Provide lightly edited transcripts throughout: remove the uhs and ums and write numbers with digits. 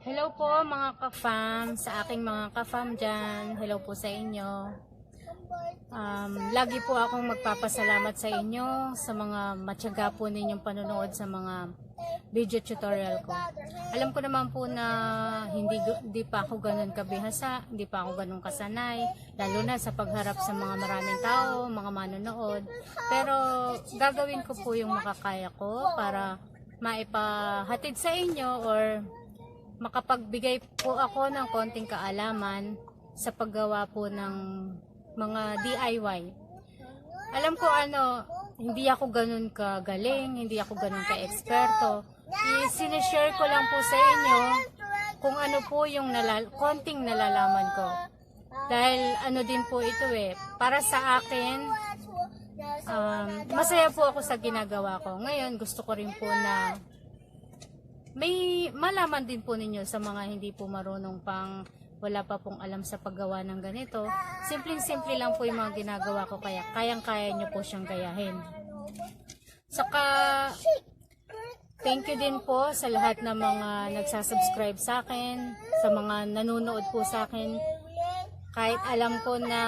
Hello po mga ka-fam, sa aking mga ka-fam dyan. Hello po sa inyo. Lagi po akong magpapasalamat sa inyo sa mga matyaga po ninyong panonood sa mga video tutorial ko. Alam ko naman po na hindi pa ako ganun kabihasa, hindi pa ako ganun kasanay, lalo na sa pagharap sa mga maraming tao, mga manonood. Pero gagawin ko po yung makakaya ko para maipahatid sa inyo or makapagbigay po ako ng konting kaalaman sa paggawa po ng mga DIY. Alam ko hindi ako ganun kagaling, hindi ako ganun ka-eksperto. I-sineshare ko lang po sa inyo kung ano po yung konting nalalaman ko. Dahil din po ito para sa akin, masaya po ako sa ginagawa ko. Ngayon, gusto ko rin po na may malaman din po ninyo sa mga hindi po marunong wala pa pong alam sa paggawa ng ganito. Simpleng-simple lang po yung mga ginagawa ko, kaya kayang-kaya nyo po siyang gayahin. Saka, thank you din po sa lahat ng mga nagsasubscribe sa akin, sa mga nanonood po sa akin. Kahit alam ko na,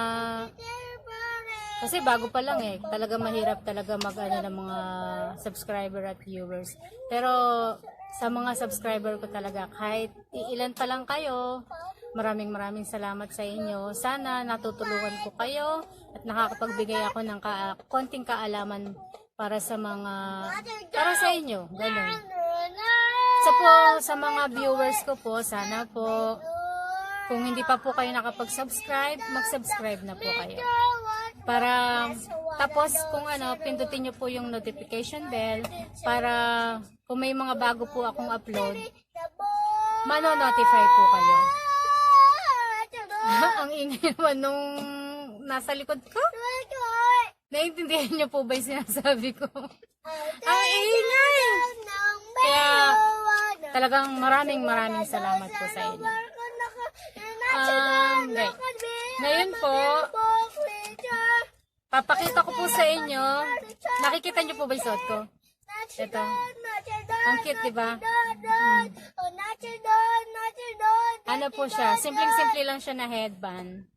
kasi bago pa lang talaga mahirap talaga ng mga subscriber at viewers. Pero, sa mga subscriber ko talaga, kahit ilan pa lang kayo, maraming salamat sa inyo. Sana natutulungan ko kayo at nakakapagbigay ako ng konting kaalaman para sa inyo. Ganun. Sa mga viewers ko po, sana po, kung hindi pa po kayo nakapag-subscribe, mag-subscribe na po kayo. Tapos kung pindutin nyo po yung notification bell para kung may mga bago po akong upload, mano-notify po kayo. Ang ingay naman nung nasa likod ko. Naiintindihan nyo po ba yung sinasabi ko? Ang ingay! Kaya talagang maraming salamat po sa inyo. Ngayon po, papakita ko po sa inyo. Nakikita nyo po ba yung suot ko? Ito. Ang cute, diba? Ano po siya? Simpleng-simple lang siya na headband.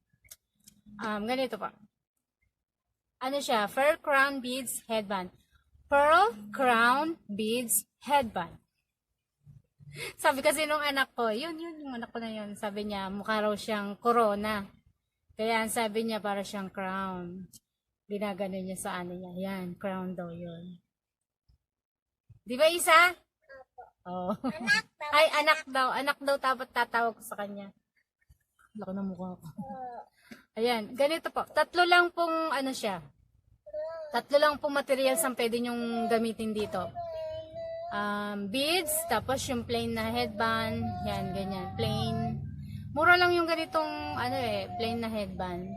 Ganito pa. Ano siya? Pearl crown beads headband. Pearl crown beads headband. Sabi kasi nung anak ko, yun yung anak ko na yun. Sabi niya, mukha raw siyang corona. Kaya sabi niya, para siyang crown. Ginagano niya sa niya. Yan, crown daw yun. Di ba isa? Oh. Ay, anak daw. Anak daw dapat tatawag ko sa kanya. Laki na mukha ko. Ayan, ganito po. Tatlo lang pong siya. Tatlo lang pong materials ang pwede nyong gamitin dito. Beads, tapos yung plain na headband. Yan, ganyan. Plain. Mura lang yung ganitong plain na headband.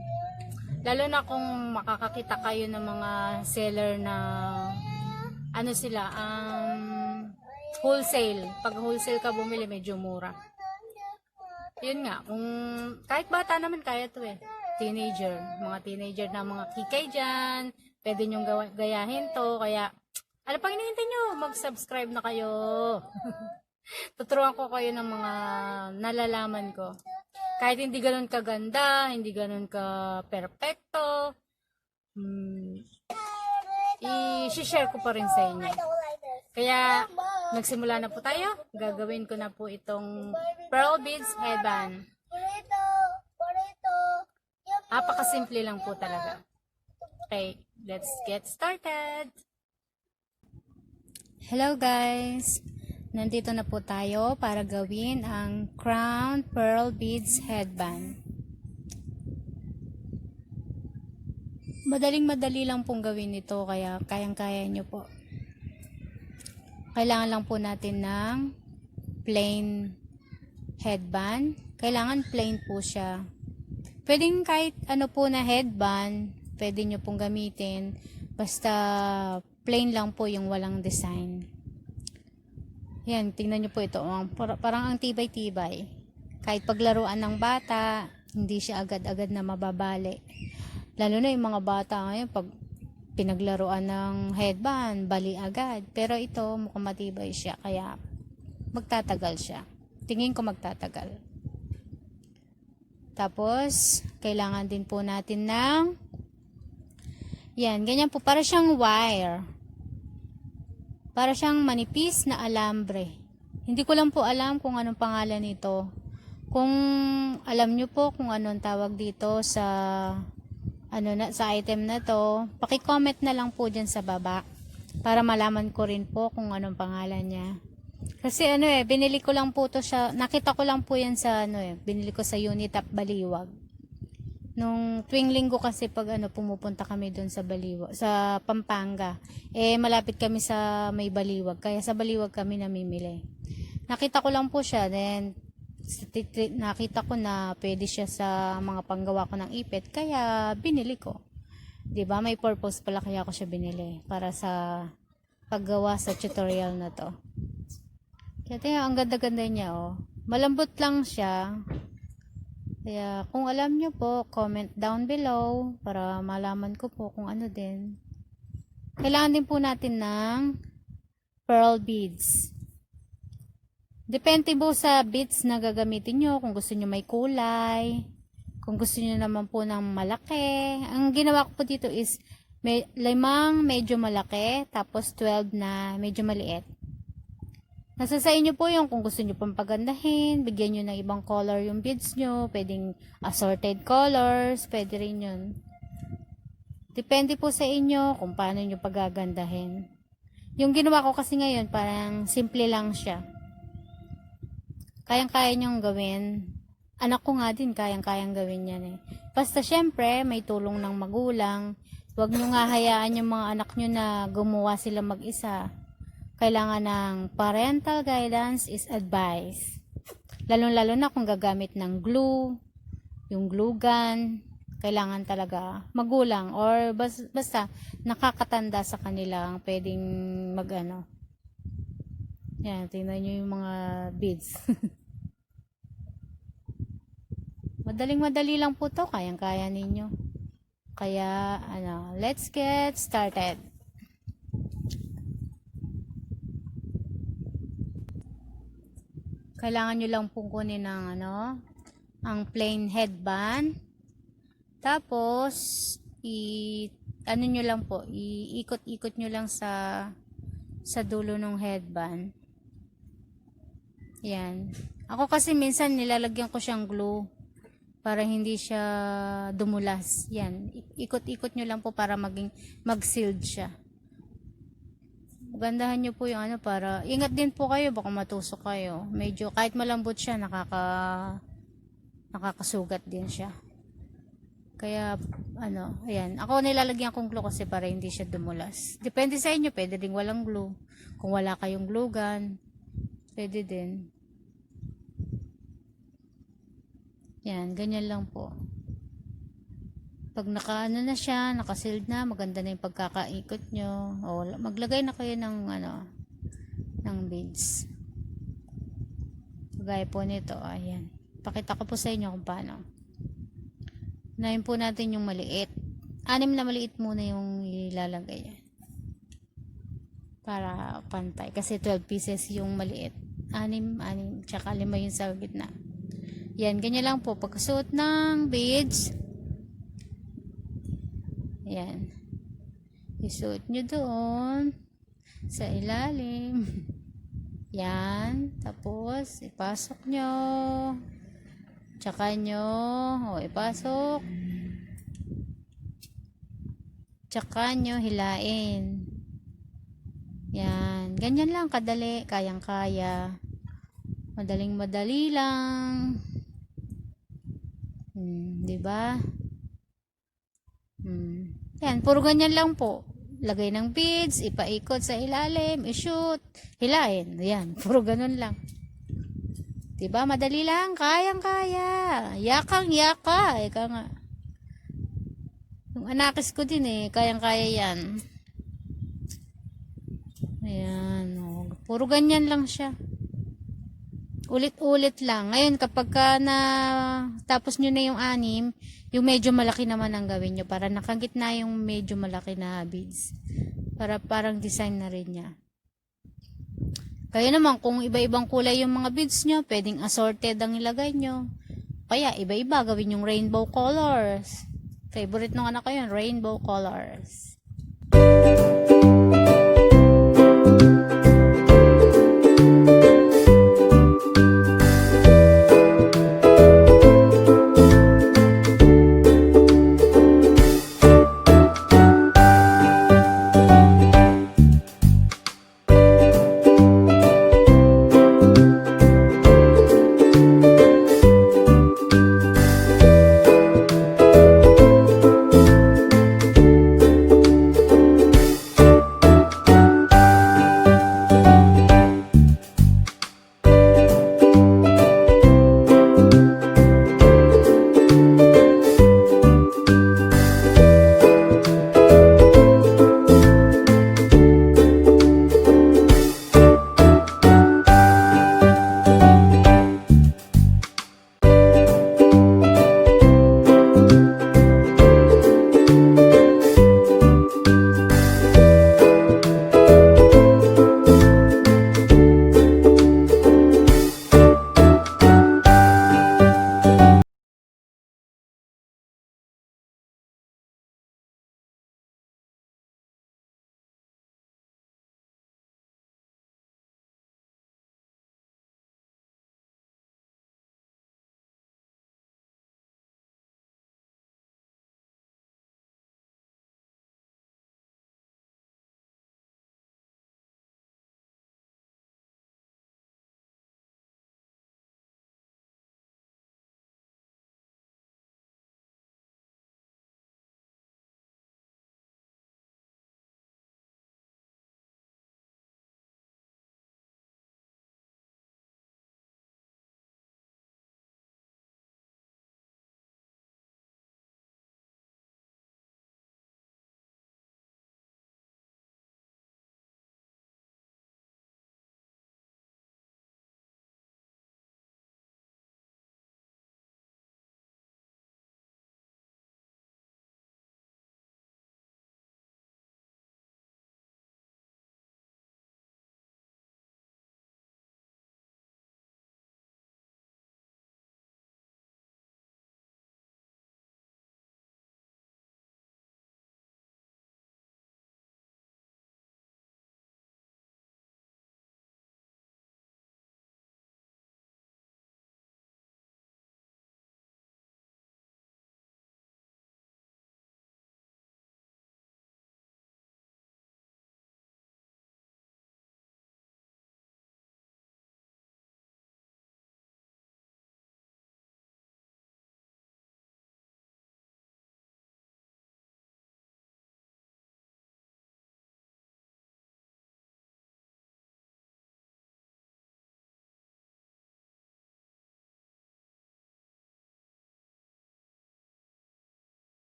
Lalo na kung makakakita kayo ng mga seller na wholesale. Pag wholesale ka bumili, medyo mura. Yun nga, kung kahit bata naman kaya to Teenager. Mga teenager na mga kikay dyan. Pwede nyong gayahin to. Kaya, ano pang hinihintay nyo? Mag-subscribe na kayo. Tuturuan ko kayo ng mga nalalaman ko. Kahit hindi ganun kaganda, hindi ganun ka perfecto, i-share ko pa rin sa inyo. Kaya, nagsimula na po tayo. Gagawin ko na po itong pearl beads headband. Apakasimple lang po talaga. Okay, let's get started. Hello guys! Nandito na po tayo para gawin ang crown pearl beads headband. Madaling-madali lang pong gawin ito, kaya kayang-kaya nyo po. Kailangan lang po natin ng plain headband. Kailangan plain po siya. Pwedeng kahit po na headband, pwede nyo pong gamitin. Basta plain lang po yung walang design. Yan, tingnan nyo po ito. Parang ang tibay-tibay. Kahit paglaruan ng bata, hindi siya agad-agad na mababali. Lalo na yung mga bata ngayon, pag pinaglaruan ng headband, bali agad. Pero ito, mukhang matibay siya, kaya magtatagal siya. tingin ko magtatagal. Tapos, kailangan din po natin ng, yan, ganyan po, para siyang wire. Para siyang manipis na alambre. Hindi ko lang po alam kung anong pangalan nito. Kung alam nyo po kung anong tawag dito sa, sa item na to, paki-comment na lang po dyan sa baba. Para malaman ko rin po kung anong pangalan niya. Kasi binili ko lang po to siya, nakita ko lang po yan sa binili ko sa Unitap Baliwag. Nung tuwing linggo kasi pag pumupunta kami doon sa Baliwag, sa Pampanga. Malapit kami sa may Baliwag, kaya sa Baliwag kami namimili. Nakita ko lang po siya, then nakita ko na pwede siya sa mga panggawa ko ng ipit, kaya binili ko. 'Di ba? May purpose pala kaya ako siya binili, para sa paggawa sa tutorial na to. Kaya ang ganda-ganda niya, oh. Malambot lang siya. Kaya kung alam nyo po, comment down below para malaman ko po kung ano din. Kailangan din po natin ng pearl beads. Depende po sa beads na gagamitin nyo. Kung gusto nyo may kulay. Kung gusto nyo naman po ng malaki. Ang ginawa ko po dito is 5 medyo malaki, tapos 12 na medyo maliit. Nasa sa inyo po yung kung gusto nyo pang pagandahin, bigyan nyo ng ibang color yung beads nyo, pwedeng assorted colors, pwede rin yun. Depende po sa inyo kung paano nyo pagagandahin. Yung ginawa ko kasi ngayon, parang simple lang siya. Kayang-kaya nyong gawin. Anak ko nga din, kayang-kayang gawin yan eh. Basta syempre, may tulong ng magulang. Huwag nyo nga hayaan yung mga anak nyo na gumawa sila mag-isa. Kailangan ng parental guidance is advice. Lalo-lalo na kung gagamit ng glue, yung glue gun, kailangan talaga magulang or basta nakakatanda sa kanilang pwedeng Yan, tingnan nyo yung mga beads. Madaling-madali lang po to, kayang-kaya ninyo. Kaya, let's get started. Kailangan nyo lang pong kunin ng ang plain headband. Tapos, nyo lang po, iikot-ikot nyo lang sa dulo ng headband. Yan. Ako kasi minsan nilalagyan ko siyang glue para hindi siya dumulas. Yan. Ikot-ikot nyo lang po para mag-sealed siya. Gandahan nyo po yung para ingat din po kayo, baka matusok kayo. Medyo kahit malambot siya, nakakasugat din siya. Kaya ayan, ako nilalagyan kong glue kasi para hindi siya dumulas. Depende sa inyo, pwede din walang glue. Kung wala kayong glue gun, pwede din. Yan, ganyan lang po. Pag na siya, nakasealed na, maganda na yung pagkakaikot nyo. O, maglagay na kayo ng ng beads. Gaya po nito, ayan. Pakita ko po sa inyo kung paano. Unahin po natin yung maliit. 6 na maliit muna yung ilalagay. Para pantay. Kasi 12 pieces yung maliit. 6, tsaka 5 yung sa gitna. Yan, ganyan lang po. Pagkasuot ng beads, yan. Isuot nyo doon sa ilalim. Yan. Tapos, ipasok nyo. Tsaka nyo, ipasok. Tsaka nyo, hilain. Yan. Ganyan lang kadali. Kayang-kaya. Madaling-madali lang. Diba? Yan, puro ganyan lang po. Lagay ng beads, ipaikot sa ilalim, i-shoot, hilain. Yan, puro ganun lang. Diba? Madali lang, kayang-kaya. Yakang-yaka. Ika nga. Yung anakis ko din kayang-kaya yan. Ayan, puro ganyan lang siya. Ulit-ulit lang. Ngayon, kapag tapos nyo na yung 6, yung medyo malaki naman ang gawin nyo para nakagitna yung medyo malaki na beads. Para parang design na rin niya. Kaya naman, kung iba-ibang kulay yung mga beads nyo, pwedeng assorted ang ilagay nyo. Kaya, iba-iba, gawin yung rainbow colors. Favorite ng anak ko yun, rainbow colors.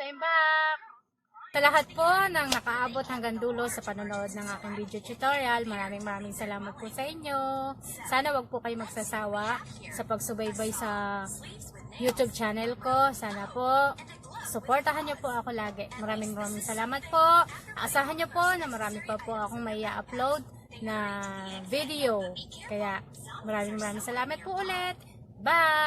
I'm back! Sa lahat po ng nakaabot hanggang dulo sa panonood ng aking video tutorial, maraming salamat po sa inyo. Sana wag po kayo magsasawa sa pagsubaybay sa YouTube channel ko. Sana po suportahan niyo po ako lagi. Maraming salamat po. Asahan niyo po na marami pa po akong may upload na video. Kaya maraming salamat po ulit. Bye!